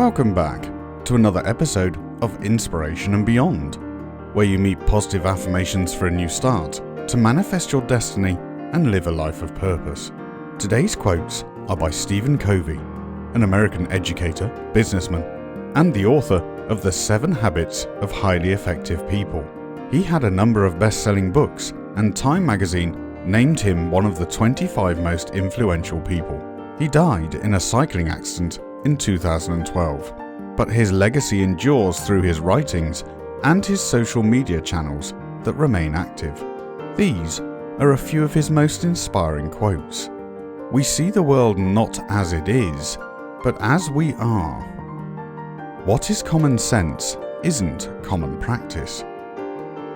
Welcome back to another episode of Inspiration and Beyond, where you meet positive affirmations for a new start to manifest your destiny and live a life of purpose. Today's quotes are by Covey, an American educator, businessman, and the author of The 7 Habits of Highly Effective People. He had a number of best-selling books, and Time magazine named him one of the 25 most influential people. He died in a cycling accident in 2012, but his legacy endures through his writings and his social media channels that remain active. These are a few of his most inspiring quotes. We see the world not as it is, but as we are. What is common sense isn't common practice.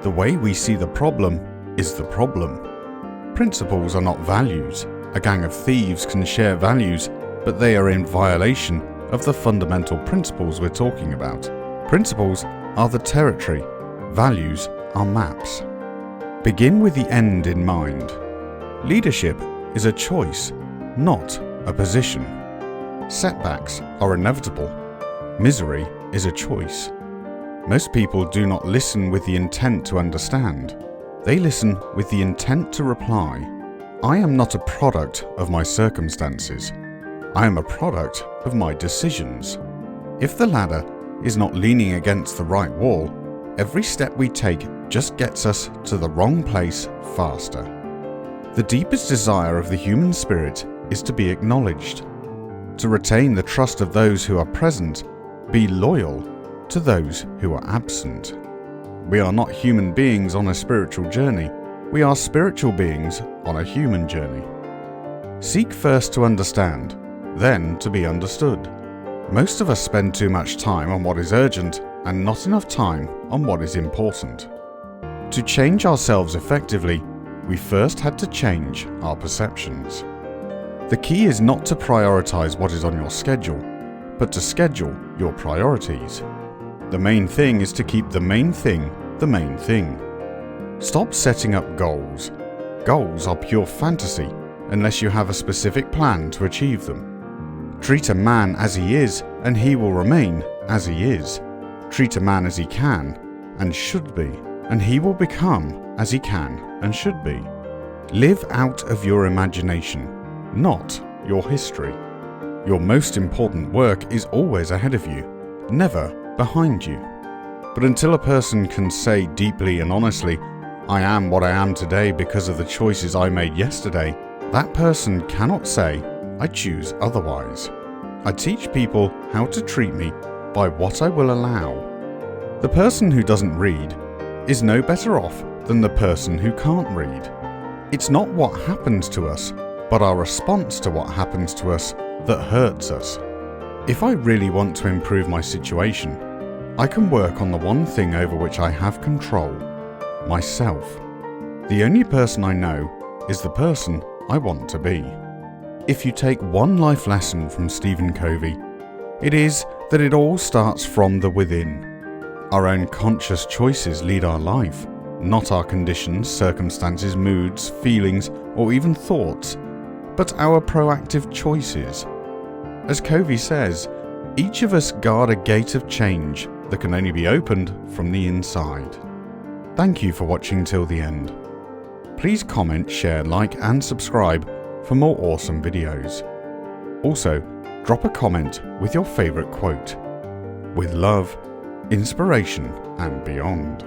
The way we see the problem is the problem. Principles are not values. A gang of thieves can share values, but they are in violation of the fundamental principles we're talking about. Principles are the territory, values are maps. Begin with the end in mind. Leadership is a choice, not a position. Setbacks are inevitable. Misery is a choice. Most people do not listen with the intent to understand. They listen with the intent to reply. I am not a product of my circumstances. I am a product of my decisions. If the ladder is not leaning against the right wall, every step we take just gets us to the wrong place faster. The deepest desire of the human spirit is to be acknowledged. To retain the trust of those who are present, be loyal to those who are absent. We are not human beings on a spiritual journey. We are spiritual beings on a human journey. Seek first to understand, then to be understood. Most of us spend too much time on what is urgent and not enough time on what is important. To change ourselves effectively, we first had to change our perceptions. The key is not to prioritize what is on your schedule, but to schedule your priorities. The main thing is to keep the main thing the main thing. Stop setting up goals. Goals are pure fantasy unless you have a specific plan to achieve them. Treat a man as he is and he will remain as he is. Treat a man as he can and should be, and he will become as he can and should be. Live out of your imagination, not your history. Your most important work is always ahead of you, never behind you. But until a person can say deeply and honestly, I am what I am today because of the choices I made yesterday, that person cannot say, I choose otherwise. I teach people how to treat me by what I will allow. The person who doesn't read is no better off than the person who can't read. It's not what happens to us, but our response to what happens to us that hurts us. If I really want to improve my situation, I can work on the one thing over which I have control, myself. The only person I know is the person I want to be. If you take one life lesson from Covey, it is that it all starts from the within. Our own conscious choices lead our life, not our conditions, circumstances, moods, feelings, or even thoughts, but our proactive choices. As Covey says, each of us guard a gate of change that can only be opened from the inside. Thank you for watching till the end. Please comment, share, like, and subscribe for more awesome videos. Also, drop a comment with your favorite quote. With love, inspiration, and beyond.